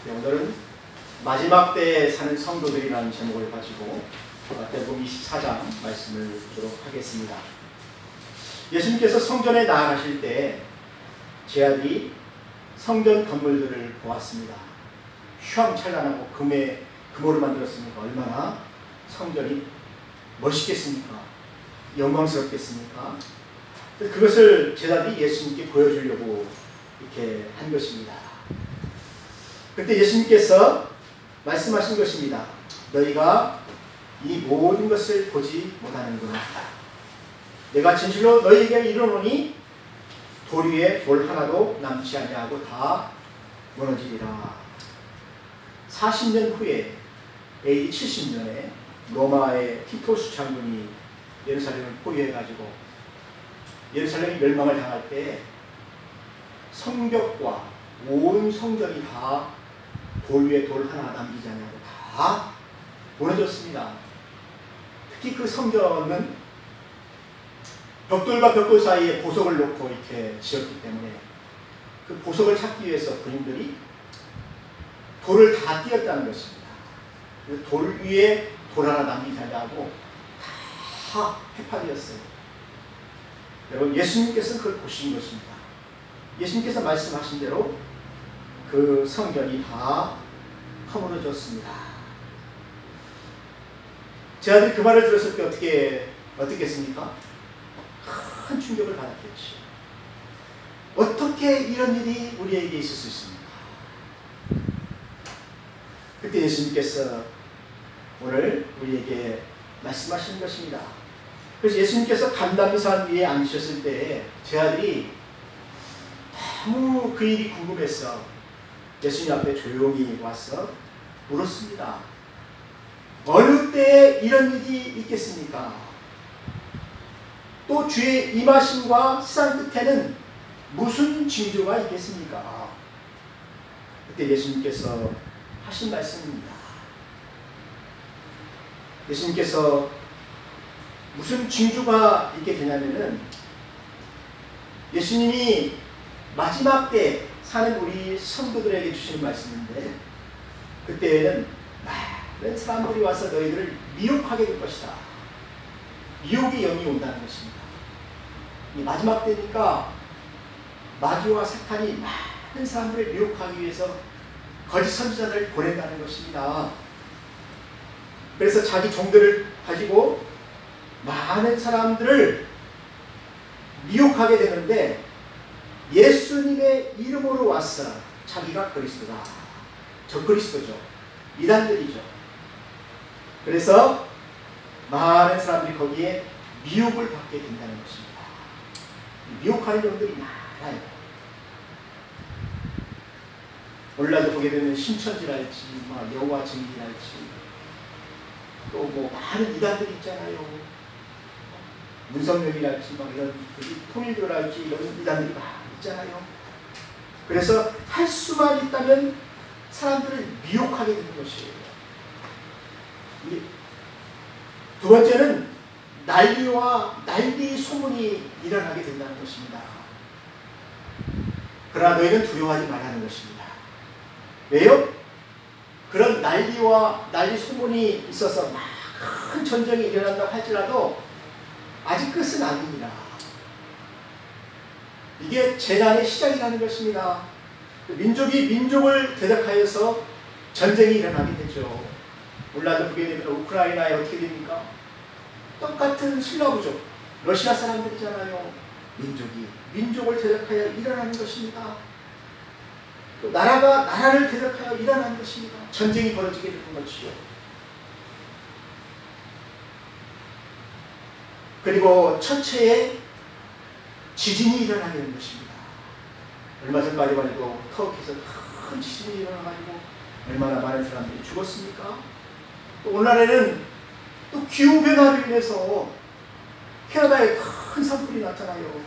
오늘은 마지막 때에 사는 성도들이라는 제목을 가지고 마태복음 24장 말씀을 보도록 하겠습니다. 예수님께서 성전에 나아가실 때 제 아들이 성전 건물들을 보았습니다. 휘황찬란하고 금으로 만들었으니까 얼마나 성전이 멋있겠습니까? 영광스럽겠습니까? 그것을 제 아들이 예수님께 보여주려고 이렇게 한 것입니다. 그때 예수님께서 말씀하신 것입니다. 너희가 이 모든 것을 보지 못하는구나. 내가 진실로 너희에게 이르노니 돌 위에 돌 하나도 남지 아니하고 다 무너지리라. 40년 후에 AD 70년에 로마의 티토스 장군이 예루살렘을 포위해가지고 예루살렘이 멸망을 당할 때 성벽과 온 성전이 다 돌 위에 돌 하나 남기지 않냐고 다 무너졌습니다. 특히 그 성전은 벽돌과 벽돌 사이에 보석을 놓고 이렇게 지었기 때문에 그 보석을 찾기 위해서 군인들이 돌을 다 띄었다는 것입니다. 돌 위에 돌 하나 남기지 않냐고 다 해파되었어요. 여러분, 예수님께서는 그걸 보신 것입니다. 예수님께서 말씀하신 대로 그 성전이 다 허물어졌습니다. 제 아들이 그 말을 들었을 때 어떻겠습니까? 큰 충격을 받았겠죠. 어떻게 이런 일이 우리에게 있을 수 있습니까? 그때 예수님께서 오늘 우리에게 말씀하시는 것입니다. 그래서 예수님께서 감람산 위에 앉으셨을 때 제 아들이 너무 그 일이 궁금해서 예수님 앞에 조용히 와서 물었습니다. 어느 때에 이런 일이 있겠습니까? 또 주의 임하심과 세상 끝에는 무슨 징조가 있겠습니까? 그때 예수님께서 하신 말씀입니다. 예수님께서 무슨 징조가 있게 되냐면은 예수님이 마지막 때 사는 우리 성도들에게 주시는 말씀인데 그때에는 많은 사람들이 와서 너희들을 미혹하게 될 것이다. 미혹의 영이 온다는 것입니다. 이 마지막 때니까 마귀와 사탄이 많은 사람들을 미혹하기 위해서 거짓 선지자들을 보낸다는 것입니다. 그래서 자기 종들을 가지고 많은 사람들을 미혹하게 되는데 예수님의 이름으로 왔어. 자기가 그리스도다. 저 그리스도죠. 이단들이죠. 그래서 많은 사람들이 거기에 미혹을 받게 된다는 것입니다. 미혹하는 영들이 많아요. 오늘날도 보게 되면 신천지랄지 여호와 증인이랄지 또 뭐 많은 이단들이 있잖아요. 문성명이랄지 이런 통일교랄지 이런 이단들이 많이 있잖아요. 그래서 할 수만 있다면 사람들을 미혹하게 되는 것이에요. 두 번째는 난리 소문이 일어나게 된다는 것입니다. 그러나 너희는 두려워하지 말라는 것입니다. 왜요? 그런 난리 소문이 있어서 큰 전쟁이 일어난다고 할지라도 아직 끝은 아닙니다. 이게 재난의 시작이라는 것입니다. 민족이 민족을 대적하여서 전쟁이 일어나게 되죠. 오늘날도 보게 되면 우크라이나에 어떻게 됩니까? 똑같은 슬라브족, 러시아 사람들이잖아요. 민족이 민족을 대적하여 일어나는 것입니다. 또 나라가 나라를 대적하여 일어나는 것입니다. 전쟁이 벌어지게 되는 것이죠. 그리고 천체에 지진이 일어나게 되는 것입니다. 얼마 전까지만 해도 터키에서 큰 지진이 일어나가지고 얼마나 많은 사람들이 죽었습니까? 또 오늘날에는 또 기후변화로 인해서 캐나다에 큰 산불이 났잖아요.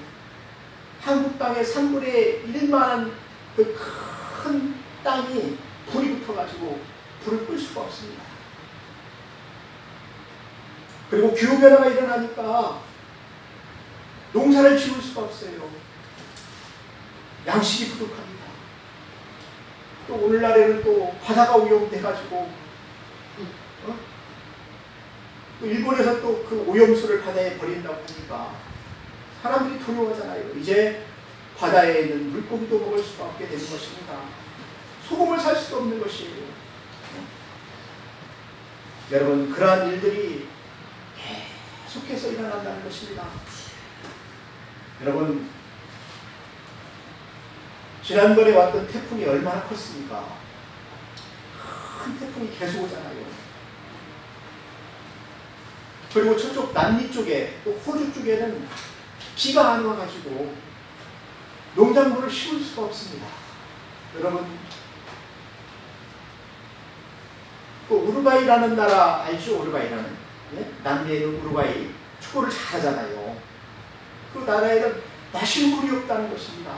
한국 땅에 3분의 1만한 그 큰 땅이 불이 붙어가지고 불을 끌 수가 없습니다. 그리고 기후변화가 일어나니까 농사를 지을 수가 없어요. 양식이 부족합니다. 또 오늘날에는 또 바다가 오염돼가지고 또 일본에서 또 그 오염수를 바다에 버린다고 하니까 사람들이 두려워하잖아요. 이제 바다에 있는 물고기도 먹을 수가 없게 되는 것입니다. 소금을 살 수도 없는 것이에요. 여러분, 그러한 일들이 계속해서 일어난다는 것입니다. 여러분, 지난번에 왔던 태풍이 얼마나 컸습니까? 큰 태풍이 계속 오잖아요. 그리고 저쪽 남미 쪽에, 또 호주 쪽에는 비가 안 와가지고 농작물을 심을 수가 없습니다. 여러분, 그 우루과이라는 나라 알죠? 우루과이라는, 예? 남미에 있는 우루과이, 축구를 잘하잖아요. 그 나라에는 마실 물이 없다는 것입니다.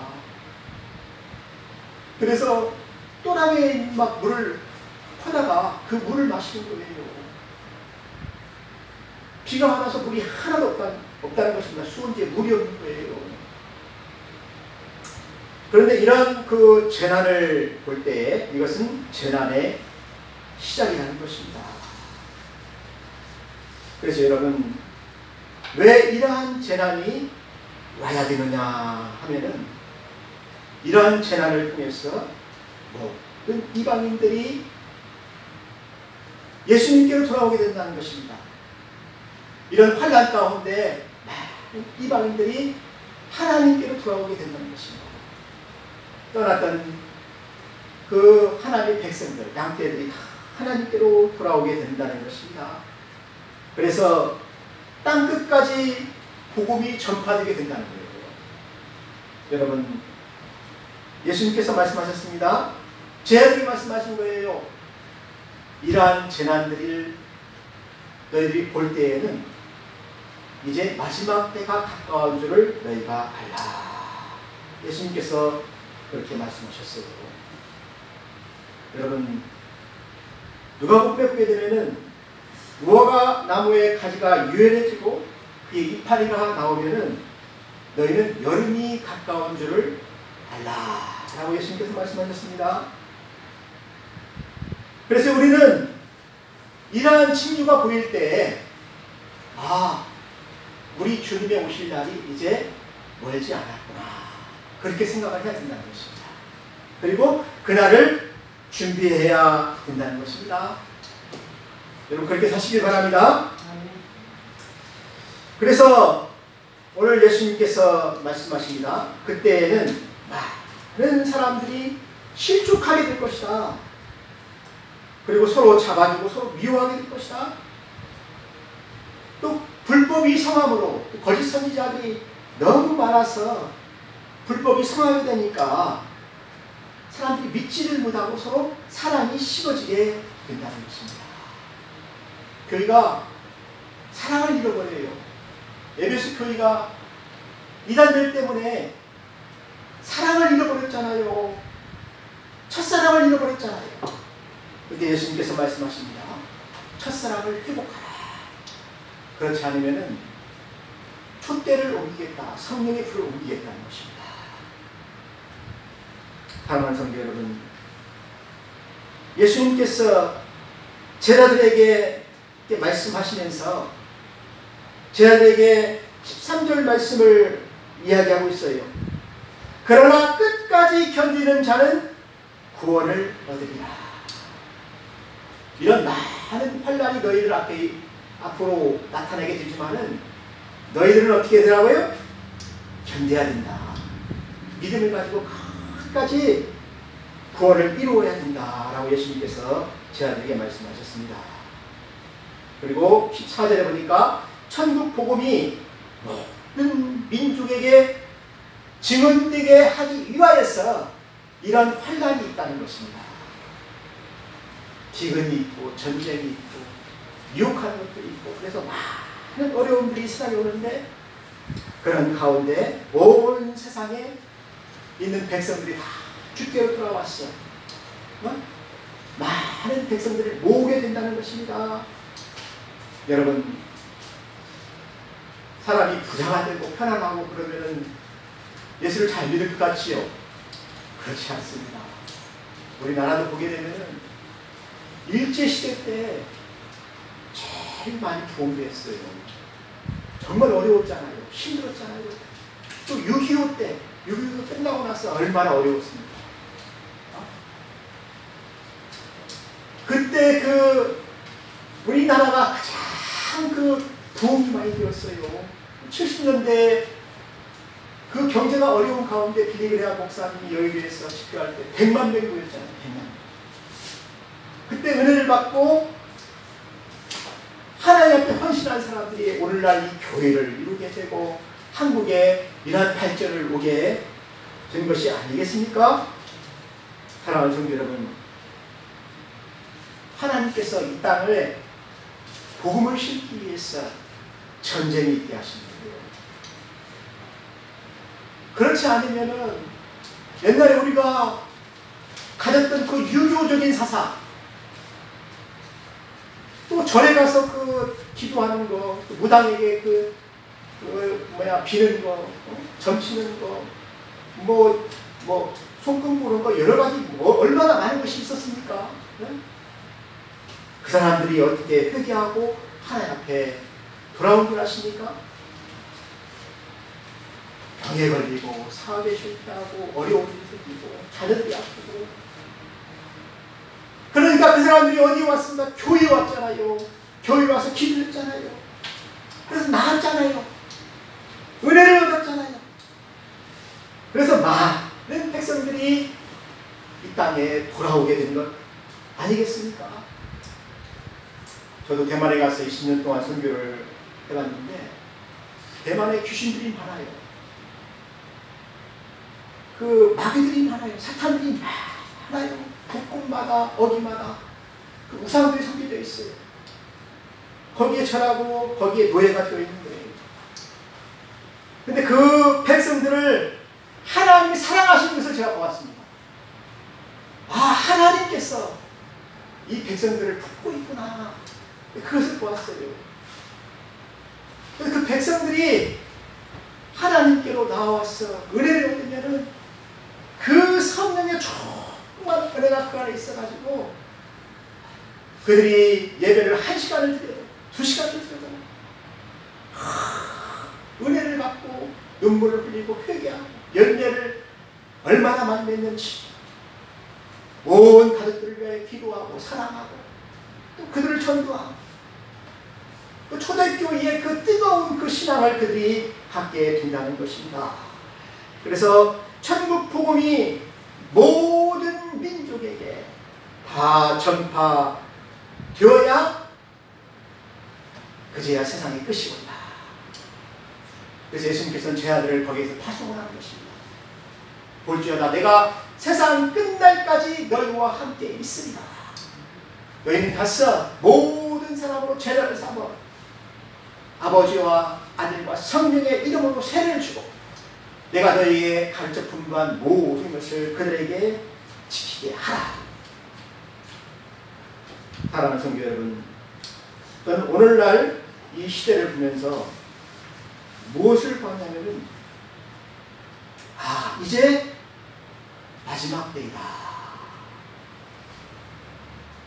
그래서 또랑에 막 물을 퍼다가 그 물을 마시는 거예요. 비가 안 와서 물이 하나도 없다는 것입니다. 수온지에 물이 없는 거예요. 그런데 이런 그 재난을 볼 때 이것은 재난의 시작이라는 것입니다. 그래서 여러분, 왜 이러한 재난이 와야 되느냐 하면은, 이러한 재난을 통해서 모든 이방인들이 예수님께로 돌아오게 된다는 것입니다. 이런 환난 가운데 많은 이방인들이 하나님께로 돌아오게 된다는 것입니다. 떠났던 그 하나님의 백성들, 양떼들이 다 하나님께로 돌아오게 된다는 것입니다. 그래서 땅끝까지 복음이 전파되게 된다는 거예요. 여러분, 예수님께서 말씀하셨습니다. 제 아들이 말씀하신 거예요. 이러한 재난들을 너희들이 볼 때에는 이제 마지막 때가 가까운 줄을 너희가 알라. 예수님께서 그렇게 말씀하셨어요. 여러분, 누가복음에 보게 되면은 무화과 나무의 가지가 유연해지고 그의 이파리가 나오면은 너희는 여름이 가까운 줄을 알라 라고 예수님께서 말씀하셨습니다. 그래서 우리는 이러한 징조가 보일 때, 우리 주님의 오실 날이 이제 멀지 않았구나, 그렇게 생각을 해야 된다는 것입니다. 그리고 그날을 준비해야 된다는 것입니다. 여러분, 그렇게 사시길 바랍니다. 그래서 오늘 예수님께서 말씀하십니다. 그때에는 많은 사람들이 실족하게 될 것이다. 그리고 서로 잡아주고 서로 미워하게 될 것이다. 또 불법이 성함으로 거짓 선지자들이 너무 많아서 불법이 성하게 되니까 사람들이 믿지를 못하고 서로 사랑이 식어지게 된다는 것입니다. 교회가 사랑을 잃어버려요. 에베소 교회가 이단들 때문에 사랑을 잃어버렸잖아요. 첫사랑을 잃어버렸잖아요. 그때 예수님께서 말씀하십니다. 첫사랑을 회복하라. 그렇지 않으면은 촛대를 옮기겠다, 성령의 불을 옮기겠다는 것입니다. 사랑하는 성도 여러분, 예수님께서 제자들에게 말씀하시면서 제자들에게 13절 말씀을 이야기하고 있어요. 그러나 끝까지 견디는 자는 구원을 얻으리라. 이런 많은 환난이 너희들 앞으로 나타나게 되지만은 너희들은 어떻게 되라고요? 견뎌야 된다. 믿음을 가지고 끝까지 구원을 이루어야 된다라고 예수님께서 제자들에게 말씀하셨습니다. 그리고 14절에 보니까 천국 복음이 모든 민족에게 증언되게 하기 위하여서 이런 환난이 있다는 것입니다. 기근이 있고 전쟁이 있고 유혹하는 것들이 있고, 그래서 많은 어려움들이 세상에 오는데, 그런 가운데 온 세상에 있는 백성들이 다 주께로 돌아왔어. 많은 백성들을 모으게 된다는 것입니다. 여러분, 사람이 부자가 되고 편안하고 그러면은 예수를 잘 믿을 것 같지요? 그렇지 않습니다. 우리나라도 보게 되면은 일제시대 때 제일 많이 부흥됐어요. 정말 어려웠잖아요. 힘들었잖아요. 또 6.25 때, 6.25 끝나고 나서 얼마나 어려웠습니까? 그때 우리나라가 가장 부흥이 많이 되었어요. 70년대 그 경제가 어려운 가운데 빌리그레아 목사님이 여의도에서 집회할 때 100만 명이 모였잖아요. 100만 명. 그때 은혜를 받고 하나님 앞에 헌신한 사람들이 오늘날 이 교회를 이루게 되고 한국에 이러한 발전을 오게 된 것이 아니겠습니까? 사랑하는 성도 여러분, 하나님께서 이 땅을 복음을 심기 위해서 전쟁이 있게 하신 거예요. 그렇지 않으면은 옛날에 우리가 가졌던 그 유교적인 사상, 또 절에 가서 기도하는 거, 무당에게 비는 거, 점치는 거, 손금 보는 거, 여러 가지 얼마나 많은 것이 있었습니까? 네? 그 사람들이 어떻게 회개하고 하나님 앞에 돌아온 줄 아십니까? 병에 걸리고 사업에 실패하고 어려운 일이 생기고 자녀들이 아프고, 그러니까 그 사람들이 어디에 왔습니까? 교회에 왔잖아요. 교회에 와서 기도했잖아요. 그래서 나았잖아요. 은혜를 얻었잖아요. 그래서 많은 백성들이 이 땅에 돌아오게 된 것 아니겠습니까? 저도 대만에 가서 20년 동안 선교를 해봤는데 대만에 귀신들이 많아요. 마귀들이 많아요. 사탄들이 많아요. 북궁마다 어디마다 우상들이 섬겨져 있어요. 거기에 절하고 거기에 노예가 되어 있는 거예요. 근데 그 백성들을 하나님이 사랑하시는 것을 제가 보았습니다. 하나님께서 이 백성들을 품고 있구나. 그것을 보았어요. 그 백성들이 하나님께로 나와서 은혜를 얻으면은 그 성령의 정말 은혜가 그 안에 있어가지고 그들이 예배를 1시간을 드려도 2시간을 드려도 은혜를 받고 눈물을 흘리고 회개하고 열매를 얼마나 많이 맺는지 온 가족들을 위해 기도하고 사랑하고 또 그들을 전도하고 초대교회의 뜨거운 신앙을 그들이 갖게 된다는 것입니다. 그래서 천국 복음이 모든 민족에게 다 전파되어야 그제야 세상의 끝이 온다. 그래서 예수님께서는 제 아들을 거기에서 파송을 하는 것입니다. 볼지어다 내가 세상 끝날까지 너희와 함께 있으리라. 너희는 가서 모든 사람으로 제자를 삼아 아버지와 아들과 성령의 이름으로 세례를 주고 내가 너희에게 가르쳐 분부한 모든 것을 그들에게 지키게 하라. 사랑하는 성도 여러분, 저는 오늘날 이 시대를 보면서 무엇을 봤냐면은 이제 마지막 때이다.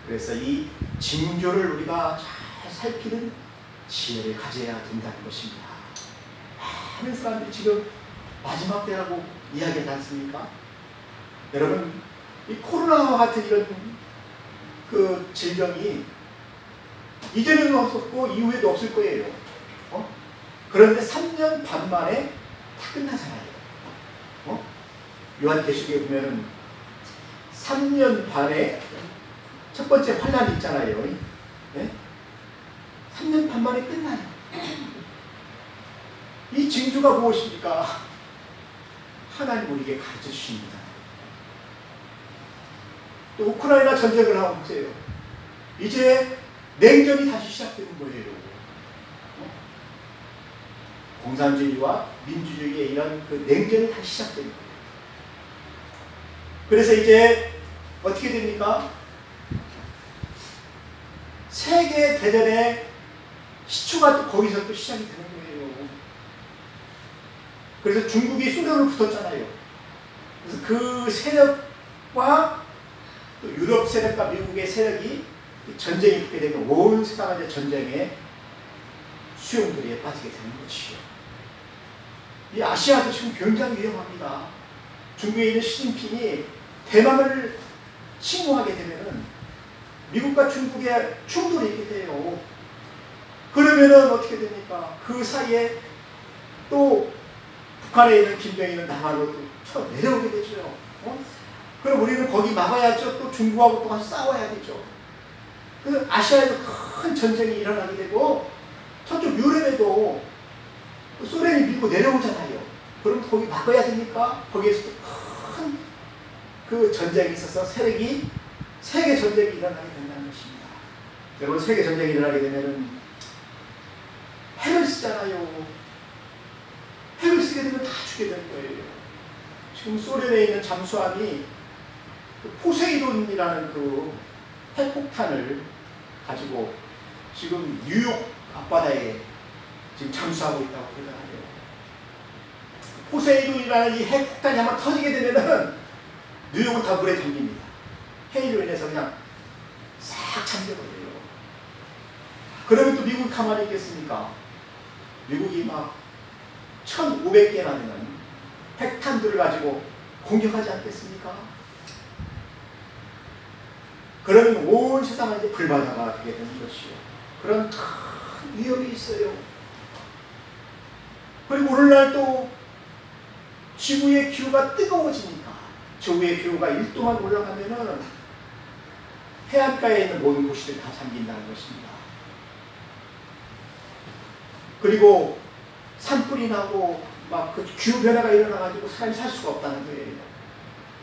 그래서 이 징조를 우리가 잘 살피는 지혜를 가져야 된다는 것입니다. 많은 사람들이 지금 마지막 때라고 이야기하지 않습니까? 여러분, 이 코로나와 같은 이런 질병이 이전에도 없었고 이후에도 없을 거예요. 그런데 3년 반 만에 다 끝나잖아요. 요한계시록에 보면은 3년 반에 첫 번째 환란이 있잖아요. 네? 3년 반 만에 끝나요. 이 징조가 무엇입니까? 하나님 우리에게 가르쳐 주십니다. 또 우크라이나 전쟁을 하고 보세요. 이제 냉전이 다시 시작되는 거예요. 공산주의와 민주주의의 이런 냉전이 다시 시작되는 거예요. 그래서 이제 어떻게 됩니까? 세계 대전의 시초가 또 거기서 또 시작이 되는 거예요. 그래서 중국이 소련으로 붙었잖아요. 그래서 그 세력과 또 유럽 세력과 미국의 세력이 전쟁이 붙게 되면 온 세상은 이제 전쟁의 수용들에 빠지게 되는 것이요. 이 아시아도 지금 굉장히 위험합니다. 중국에 있는 시진핑이 대만을 침공하게 되면은 미국과 중국의 충돌이 있게 돼요. 그러면은 어떻게 됩니까? 그 사이에 또 북한에 있는 김정일은 남한으로 쳐 내려오게 되죠. 그럼 우리는 거기 막아야죠. 또 중국하고 또 싸워야 되죠. 그 아시아에도 큰 전쟁이 일어나게 되고 저쪽 유럽에도 소련이 밀고 내려오잖아요. 그럼 거기 막아야 되니까 거기에서도 큰 그 전쟁이 있어서 세계 전쟁이 일어나게 된다는 것입니다. 여러분, 세계 전쟁이 일어나게 되면은 핵을 쓰잖아요. 핵을 쓰게 되면 다 죽게 되는 거예요. 지금 소련에 있는 잠수함이 그 포세이돈이라는 그 핵폭탄을 가지고 지금 뉴욕 앞바다에 지금 잠수하고 있다고 그러잖아요. 포세이돈이라는 이 핵폭탄이 한번 터지게 되면은 뉴욕은 다 물에 잠깁니다. 해일로 인해서 그냥 싹 잠겨버려요. 그러면 또 미국이 가만히 있겠습니까? 미국이 막 1,500개나 되는 핵탄두를 가지고 공격하지 않겠습니까? 그러면 온 세상은 이제 불바다가 되게 되는 것이요. 그런 큰 위협이 있어요. 그리고 오늘날 또 지구의 기후가 뜨거워지니까 지구의 기후가 1도만 올라가면은 해안가에 있는 모든 도시들 다 잠긴다는 것입니다. 그리고 산불이 나고 막 그 기후 변화가 일어나가지고 사람이 살 수가 없다는 거예요.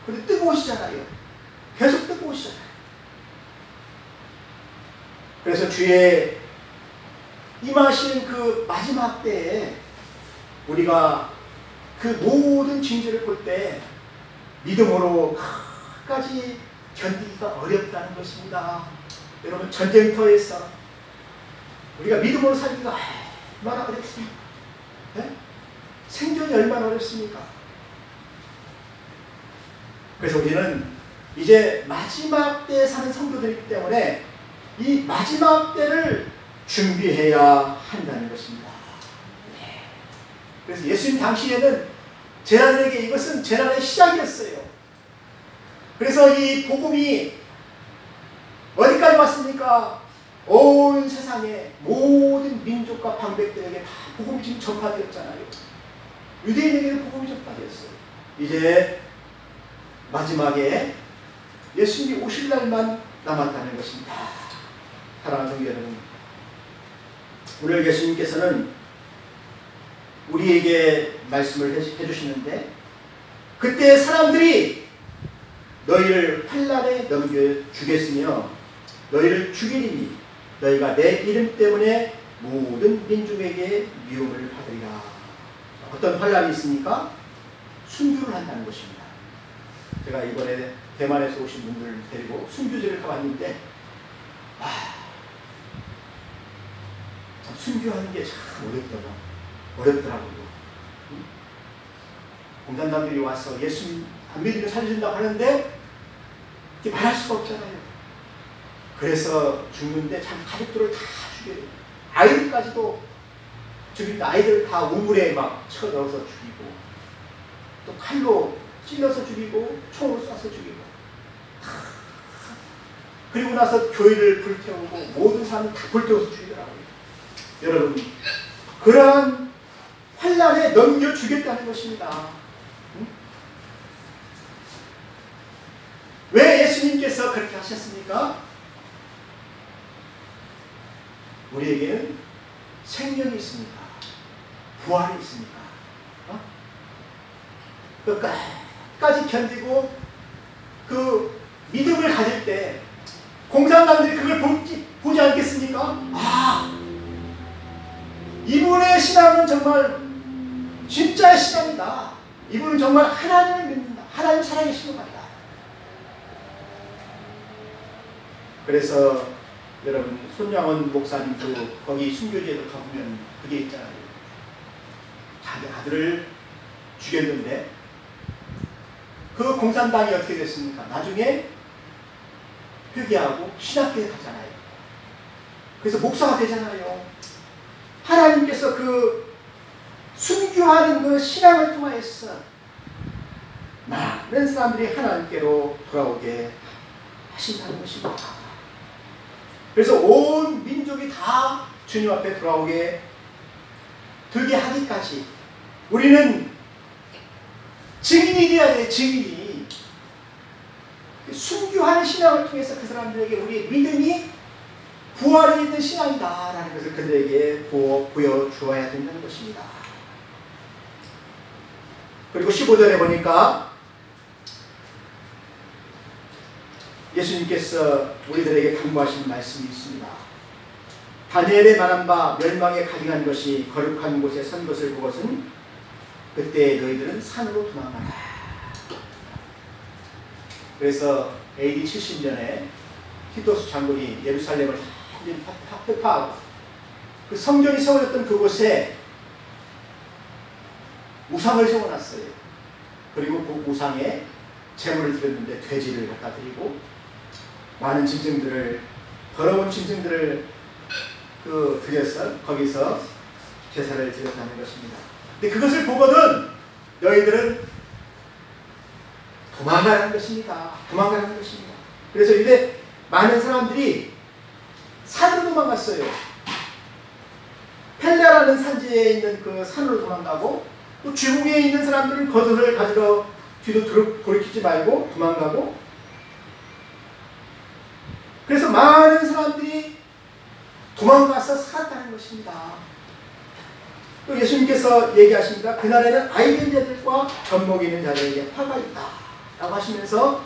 근데 뜨거우시잖아요. 계속 뜨거우시잖아요. 그래서 주의 임하시는 그 마지막 때에 우리가 그 모든 징조를 볼 때 믿음으로 끝까지 견디기가 어렵다는 것입니다. 여러분, 전쟁터에서 우리가 믿음으로 살기가 얼마나 어렵습니까? 네? 생존이 얼마나 어렵습니까? 그래서 우리는 이제 마지막 때에 사는 성도들이기 때문에 이 마지막 때를 준비해야 한다는 것입니다. 네. 그래서 예수님 당시에는 제자들에게 이것은 재난의 시작이었어요. 그래서 이 복음이 어디까지 왔습니까? 온 세상의 모든 민족과 방백들에게 다 복음이 지금 전파되었잖아요. 유대인에게는 복음이 전파되었어요. 이제 마지막에 예수님이 오실 날만 남았다는 것입니다. 사랑하는 성도 여러분, 오늘 예수님께서는 우리에게 말씀을 해주시는데, 그때 사람들이 너희를 환난에 넘겨주겠으며 너희를 죽이리니 너희가 내 이름 때문에 모든 민족에게 미움을 받으리라. 어떤 환난이 있습니까? 순교를 한다는 것입니다. 제가 이번에 대만에서 오신 분들 데리고 순교제를 가봤는데 참 순교하는 게 참 어렵더라고요. 공산당들이 와서 예수님 안 믿으면 살려준다고 하는데 이렇게 말할 수가 없잖아요. 그래서 죽는데 자기 가족들을 다 죽여요. 아이들까지도 죽인다. 아이들을 다 우물에 막 쳐넣어서 죽이고 또 칼로 찔러서 죽이고 총으로 쏴서 죽이고, 그리고 나서 교회를 불태우고 모든 사람을 다 불태워서 죽이더라고요. 여러분, 그러한 환난에 넘겨주겠다는 것입니다. 응? 왜 예수님께서 그렇게 하셨습니까? 우리에게는 생명이 있습니다. 부활이 있습니다. 끝까지 견디고 그 믿음을 가질 때 공산당들이 그걸 보지 않겠습니까? 이분의 신앙은 정말 진짜의 신앙이다. 이분은 정말 하나님을 믿는다. 하나님 살아계시는 것이다. 그래서 여러분, 손양원 목사님도 거기 순교제도 가보면 그게 있잖아요. 자기 아들을 죽였는데 그 공산당이 어떻게 됐습니까? 나중에 회개하고 신학교에 가잖아요. 그래서 목사가 되잖아요. 하나님께서 그 순교하는 그 신앙을 통하여서 많은 사람들이 하나님께로 돌아오게 하신다는 것입니다. 그래서 온 민족이 다 주님 앞에 돌아오게 되게 하기까지 우리는 증인이 되어야 돼요. 증인이. 순교하는 신앙을 통해서 그 사람들에게 우리의 믿음이 부활이 있는 신앙이다라는 것을 그들에게 보여주어야 된다는 것입니다. 그리고 15절에 보니까 예수님께서 우리들에게 강구하신 말씀이 있습니다. 다니엘의 말한 바 멸망에 가득한 것이 거룩한 곳에 선 것을 보고서는 그때 너희들은 산으로 도망가라. 그래서 AD 70년에 티토스 장군이 예루살렘을 회파하고 그 성전이 세워졌던 그곳에 우상을 세워놨어요. 그리고 그 우상에 제물을 드렸는데 돼지를 갖다 드리고 많은 짐승들을, 더러운 짐승들을 드려서 거기서 제사를 드렸다는 것입니다. 근데 그것을 보고는 너희들은 도망가라는 것입니다. 도망가라는 것입니다. 그래서 이제 많은 사람들이 산으로 도망갔어요. 펠레라는 산지에 있는 그 산으로 도망가고, 또 중국에 있는 사람들은 겉옷을 가지러 뒤로 돌이키지 말고 도망가고, 그래서 많은 사람들이 도망가서 살았다는 것입니다. 또 예수님께서 얘기하십니다. 그날에는 아이들 자들과 젖먹이 있는 자들에게 화가 있다 라고 하시면서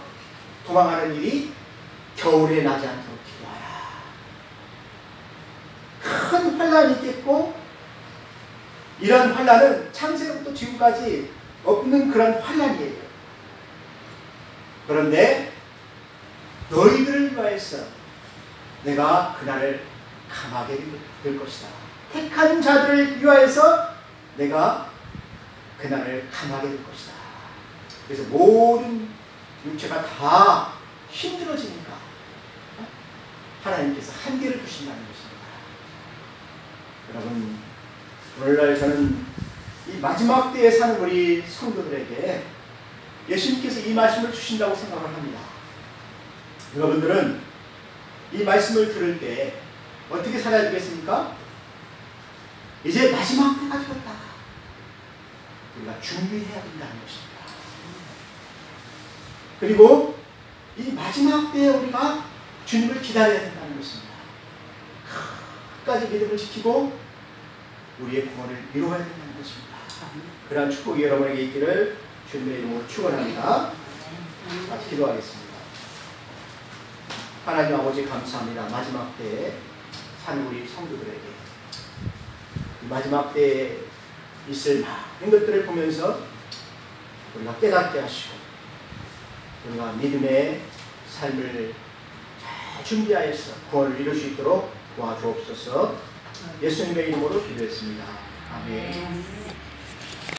도망하는 일이 겨울에 나지 않도록 기도하라. 큰 환란이 있겠고, 이런 환란은 창세로부터 지금까지 없는 그런 환란이에요. 그런데 너희들을 위하여서 내가 그날을 감하게 될 것이다. 택한 자들을 위하여서 내가 그날을 감하게 될 것이다. 그래서 모든 육체가 다 힘들어지니까 하나님께서 한계를 두신다는 것입니다. 여러분, 오늘날 저는 이 마지막 때에 사는 우리 성도들에게 예수님께서 이 말씀을 주신다고 생각을 합니다. 여러분들은 이 말씀을 들을 때 어떻게 살아야 되겠습니까? 이제 마지막 때가 되었다. 우리가 준비해야 된다는 것입니다. 그리고 이 마지막 때에 우리가 주님을 기다려야 된다는 것입니다. 끝까지 믿음을 지키고 우리의 구원을 이루어야 된다는 것입니다. 그러한 축복이 여러분에게 있기를 주님의 이름으로 축원합니다. 같이 기도하겠습니다. 하나님 아버지 감사합니다. 마지막 때에 사는 우리 성도들에게 마지막 때에 있을 많은 것들을 보면서 우리가 깨닫게 하시고 우리가 믿음의 삶을 잘 준비하여서 구원을 이룰 수 있도록 도와주옵소서. 예수님의 이름으로 기도했습니다. 아멘.